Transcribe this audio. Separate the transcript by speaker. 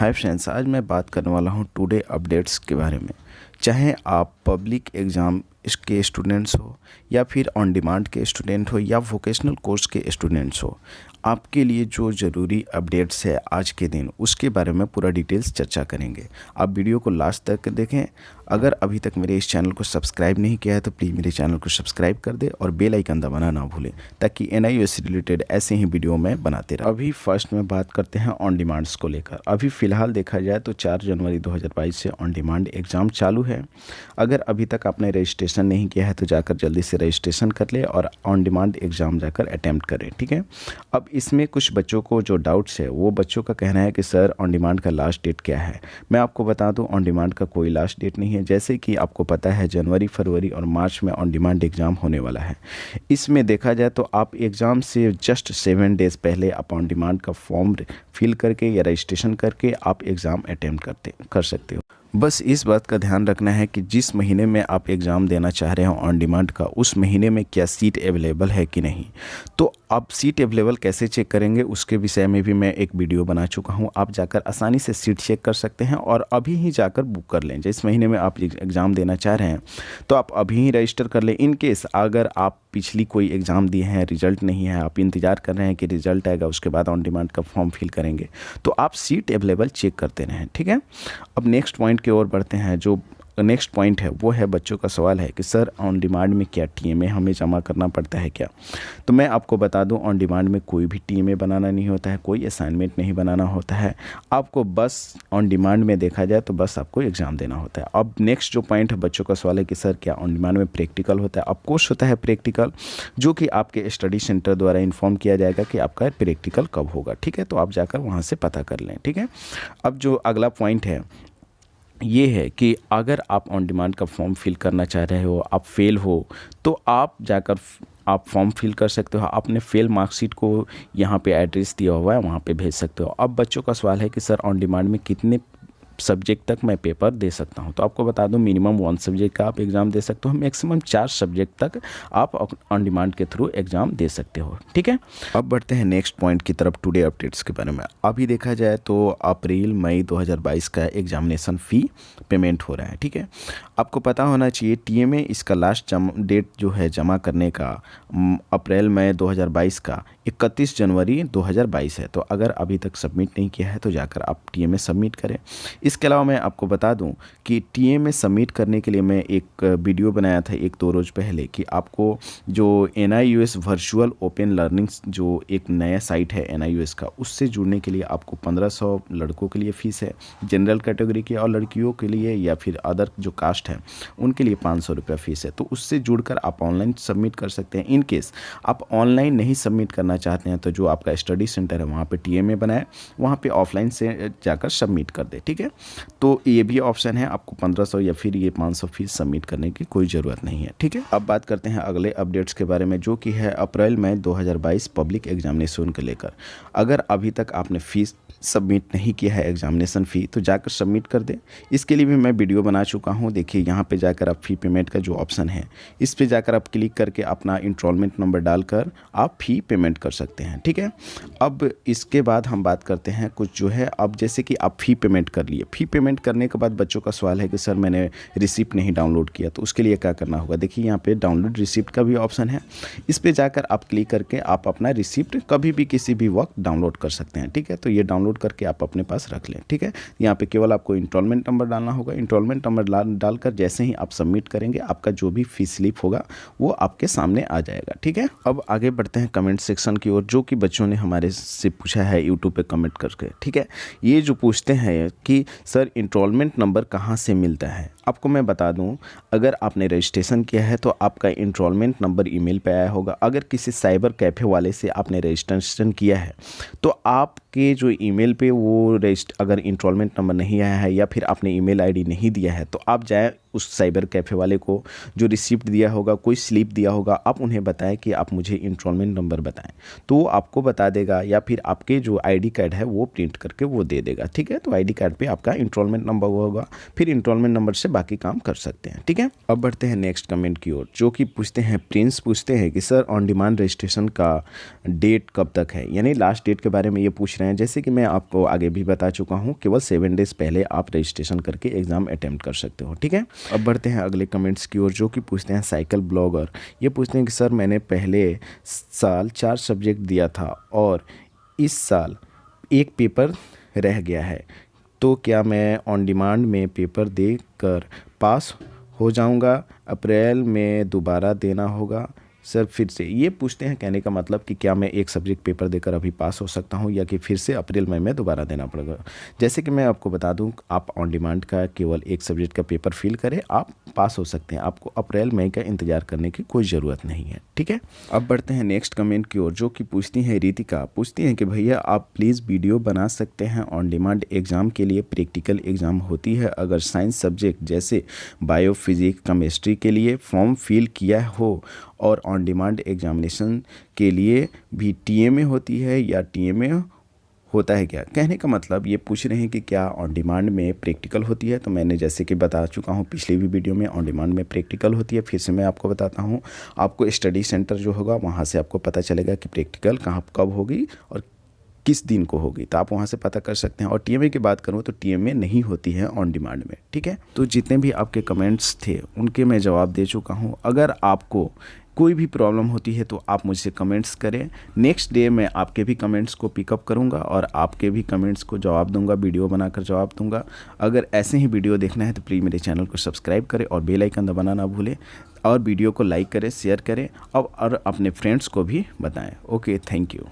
Speaker 1: Hi friends, आज मैं बात करने वाला हूँ टुडे अपडेट्स के बारे में। चाहे आप पब्लिक एग्ज़ाम के स्टूडेंट्स हो या फिर ऑन डिमांड के स्टूडेंट हो या वोकेशनल कोर्स के स्टूडेंट्स हो, आपके लिए जो ज़रूरी अपडेट्स है आज के दिन उसके बारे में पूरा डिटेल्स चर्चा करेंगे। आप वीडियो को लास्ट तक देखें। अगर अभी तक मेरे इस चैनल को सब्सक्राइब नहीं किया है तो प्लीज़ मेरे चैनल को सब्सक्राइब कर दे और बेल आइकन दबाना ना भूलें ताकि NIOS से रिलेटेड ऐसे ही वीडियो मैं बनाते रहा। अभी फर्स्ट में बात करते हैं ऑन डिमांड्स को लेकर। अभी फ़िलहाल देखा जाए तो 4 जनवरी 2022 से ऑन डिमांड एग्ज़ाम चालू है। अगर अभी तक आपने रजिस्ट्रेशन नहीं किया है तो जाकर जल्दी से रजिस्ट्रेशन कर ले और ऑन डिमांड एग्ज़ाम जाकर अटैम्प्ट करें, ठीक है। अब इसमें कुछ बच्चों को जो डाउट्स है, वो बच्चों का कहना है कि सर ऑन डिमांड का लास्ट डेट क्या है। मैं आपको बता दूं, ऑन डिमांड का कोई लास्ट डेट नहीं है। जैसे कि आपको पता है जनवरी, फरवरी और मार्च में ऑन डिमांड एग्ज़ाम होने वाला है। इसमें देखा जाए तो आप एग्ज़ाम से जस्ट 7 डेज़ पहले आप ऑन डिमांड का फॉर्म फिल करके या रजिस्ट्रेशन करके आप एग्ज़ाम अटैम्प्ट कर सकते हो। बस इस बात का ध्यान रखना है कि जिस महीने में आप एग्ज़ाम देना चाह रहे हो ऑन डिमांड का, उस महीने में क्या सीट अवेलेबल है कि नहीं। तो आप सीट अवेलेबल कैसे चेक करेंगे उसके विषय में भी मैं एक वीडियो बना चुका हूं। आप जाकर आसानी से सीट चेक कर सकते हैं और अभी ही जाकर बुक कर लें। जिस महीने में आप एग्ज़ाम देना चाह रहे हैं तो आप अभी ही रजिस्टर कर लें। इन केस अगर आप पिछली कोई एग्ज़ाम दिए हैं, रिज़ल्ट नहीं है, आप इंतज़ार कर रहे हैं कि रिज़ल्ट आएगा उसके बाद ऑन डिमांड का फॉर्म फिल करेंगे, तो आप सीट अवेलेबल चेक करते रहें, ठीक है। अब नेक्स्ट पॉइंट की ओर बढ़ते हैं। जो नेक्स्ट पॉइंट है वो है, बच्चों का सवाल है कि सर ऑन डिमांड में क्या TMA हमें जमा करना पड़ता है क्या। तो मैं आपको बता दूं, ऑन डिमांड में कोई भी TMA बनाना नहीं होता है, कोई असाइनमेंट नहीं बनाना होता है। आपको बस ऑन डिमांड में देखा जाए तो बस आपको एग्ज़ाम देना होता है। अब नेक्स्ट जो पॉइंट है, बच्चों का सवाल है कि सर क्या ऑन डिमांड में प्रैक्टिकल होता है। ऑफकोर्स होता है प्रैक्टिकल, जो कि आपके स्टडी सेंटर द्वारा इन्फॉर्म किया जाएगा कि आपका प्रैक्टिकल कब होगा, ठीक है। तो आप जाकर वहाँ से पता कर लें, ठीक है। अब जो अगला पॉइंट है ये है कि अगर आप ऑन डिमांड का फॉर्म फिल करना चाह रहे हो, आप फेल हो, तो आप जाकर आप फॉर्म फिल कर सकते हो। आपने फेल मार्कशीट को यहाँ पे एड्रेस दिया हुआ है, वहाँ पे भेज सकते हो। अब बच्चों का सवाल है कि सर ऑन डिमांड में कितने सब्जेक्ट तक मैं पेपर दे सकता हूं। तो आपको बता दूं, मिनिमम 1 सब्जेक्ट का आप एग्ज़ाम दे सकते हो, मैक्सिमम 4 सब्जेक्ट तक आप ऑन डिमांड के थ्रू एग्ज़ाम दे सकते हो, ठीक है। अब बढ़ते हैं नेक्स्ट पॉइंट की तरफ, टुडे अपडेट्स के बारे में। अभी देखा जाए तो अप्रैल मई 2022 का एग्जामिनेशन फ़ी पेमेंट हो रहा है, ठीक है। आपको पता होना चाहिए TMA इसका लास्ट डेट जो है जमा करने का अप्रैल मई 2022 का 31 जनवरी 2022 है। तो अगर अभी तक सबमिट नहीं किया है तो जाकर आप TMA सबमिट करें। इसके अलावा मैं आपको बता दूं कि TMA सबमिट करने के लिए मैं एक वीडियो बनाया था 1-2 रोज़ पहले कि आपको जो NIOS वर्चुअल ओपन लर्निंग जो एक नया साइट है NIOS का, उससे जुड़ने के लिए आपको 1500 लड़कों के लिए फ़ीस है जनरल कैटेगरी के, और लड़कियों के लिए या फिर अदर जो कास्ट है उनके लिए 500 रुपया फ़ीस है। तो उससे जुड़कर आप ऑनलाइन सबमिट कर सकते हैं। इन केस आप ऑनलाइन नहीं सबमिट करना चाहते हैं तो जो आपका स्टडी सेंटर है वहाँ पे TMA बनाए, वहाँ पे ऑफलाइन से जाकर सबमिट कर दे, ठीक है। तो ये भी ऑप्शन है, आपको 1500 या फिर ये 500 फीस सबमिट करने की कोई ज़रूरत नहीं है, ठीक है। अब बात करते हैं अगले अपडेट्स के बारे में, जो कि है अप्रैल मई 2022 पब्लिक एग्जामिनेशन को लेकर। अगर अभी तक आपने फ़ीस सबमिट नहीं किया है एग्जामिनेशन फ़ी, तो जाकर सबमिट कर दें। इसके लिए भी मैं वीडियो बना चुका हूँ। देखिए यहाँ पे जाकर आप फ़ी पेमेंट का जो ऑप्शन है, इस पे जाकर आप क्लिक करके अपना इंस्टॉलमेंट नंबर डालकर आप फ़ी पेमेंट कर सकते हैं, ठीक है। अब इसके बाद हम बात करते हैं कुछ जो है, अब जैसे कि आप फ़ी पेमेंट कर लिए, फ़ी पेमेंट करने के बाद बच्चों का सवाल है कि सर मैंने रिसिप्ट नहीं डाउनलोड किया, तो उसके लिए क्या करना होगा। देखिए यहाँ पे डाउनलोड रिसिप्ट का भी ऑप्शन है, इस पे जाकर आप क्लिक करके आप अपना रिसिप्ट कभी भी किसी भी वक्त डाउनलोड कर सकते हैं, ठीक है। तो ये डाउनलोड करके आप अपने पास रख लें, ठीक है। यहाँ पे केवल आपको इंस्टॉलमेंट नंबर डालना होगा। इंस्टॉलमेंट नंबर डालकर जैसे ही आप सबमिट करेंगे, आपका जो भी फीस स्लिप होगा वो आपके सामने आ जाएगा, ठीक है। अब आगे बढ़ते हैं कमेंट सेक्शन की ओर, जो कि बच्चों ने हमारे से पूछा है यूट्यूब पे कमेंट करके, ठीक है। ये जो पूछते हैं कि सर इंस्टॉलमेंट नंबर कहाँ से मिलता है, आपको मैं बता दूं, अगर आपने रजिस्ट्रेशन किया है तो आपका इंस्टॉलमेंट नंबर ईमेल पे आया होगा। अगर किसी साइबर कैफ़े वाले से आपने रजिस्ट्रेशन किया है तो आपके जो ईमेल पे वो अगर इंस्टॉलमेंट नंबर नहीं आया है या फिर आपने ईमेल आईडी नहीं दिया है, तो आप उस साइबर कैफ़े वाले को जो रिसिप्ट दिया होगा, कोई स्लिप दिया होगा, आप उन्हें बताएं कि आप मुझे इंस्टॉलमेंट नंबर बताएं, तो वो आपको बता देगा, या फिर आपके जो आईडी कार्ड है वो प्रिंट करके वो दे देगा। ठीक है, तो आईडी कार्ड पे आपका इंस्टॉलमेंट नंबर होगा, फिर इंस्टॉलमेंट नंबर से बाकी काम कर सकते हैं। ठीक है, अब बढ़ते हैं नेक्स्ट कमेंट की ओर, जो कि पूछते हैं, प्रिंस पूछते हैं कि सर ऑन डिमांड रजिस्ट्रेशन का डेट कब तक है, यानी लास्ट डेट के बारे में ये पूछ रहे हैं। जैसे कि मैं आपको आगे भी बता चुका हूँ, केवल 7 डेज़ पहले आप रजिस्ट्रेशन करके एग्ज़ाम अटेम्प्ट कर सकते हो। ठीक है, अब बढ़ते हैं अगले कमेंट्स की ओर, जो कि पूछते हैं साइकिल ब्लॉगर। ये पूछते हैं कि सर मैंने पहले साल 4 सब्जेक्ट दिया था और इस साल एक पेपर रह गया है, तो क्या मैं ऑन डिमांड में पेपर देकर पास हो जाऊंगा? अप्रैल में दोबारा देना होगा सर फिर से? ये पूछते हैं, कहने का मतलब कि क्या मैं एक सब्जेक्ट पेपर देकर अभी पास हो सकता हूं, या कि फिर से अप्रैल मई में दोबारा देना पड़ेगा। जैसे कि मैं आपको बता दूं, आप ऑन डिमांड का केवल एक सब्जेक्ट का पेपर फिल करें, आप पास हो सकते हैं। आपको अप्रैल मई का इंतज़ार करने की कोई ज़रूरत नहीं है। ठीक है, अब बढ़ते हैं नेक्स्ट कमेंट की ओर, जो कि पूछती हैं रितिका, पूछती हैं कि भैया आप प्लीज़ वीडियो बना सकते हैं, ऑन डिमांड एग्ज़ाम के लिए प्रैक्टिकल एग्ज़ाम होती है, अगर साइंस सब्जेक्ट जैसे बायो, फिजिक्स, केमिस्ट्री के लिए फॉर्म फिल किया हो, और ऑन डिमांड एग्जामिनेशन के लिए भी टीएमए होती है या टीएमए होता है क्या? कहने का मतलब ये पूछ रहे हैं कि क्या ऑन डिमांड में प्रैक्टिकल होती है। तो मैंने जैसे कि बता चुका हूँ पिछली भी वीडियो में, ऑन डिमांड में प्रैक्टिकल होती है। फिर से मैं आपको बताता हूँ, आपको स्टडी सेंटर जो होगा वहाँ से आपको पता चलेगा कि प्रैक्टिकल कहाँ कब होगी और किस दिन को होगी, तो आप वहाँ से पता कर सकते हैं। और टीएमए की बात करूँ तो टीएमए नहीं होती है ऑन डिमांड में। ठीक है, तो जितने भी आपके कमेंट्स थे उनके मैं जवाब दे चुका हूँ। अगर आपको कोई भी प्रॉब्लम होती है तो आप मुझसे कमेंट्स करें, नेक्स्ट डे मैं आपके भी कमेंट्स को पिकअप करूंगा और आपके भी कमेंट्स को जवाब दूंगा, वीडियो बनाकर जवाब दूंगा। अगर ऐसे ही वीडियो देखना है तो प्लीज़ मेरे चैनल को सब्सक्राइब करें और बेल आइकन दबाना ना भूलें, और वीडियो को लाइक करें, शेयर करें और अपने फ्रेंड्स को भी बताएं। Okay, thank you.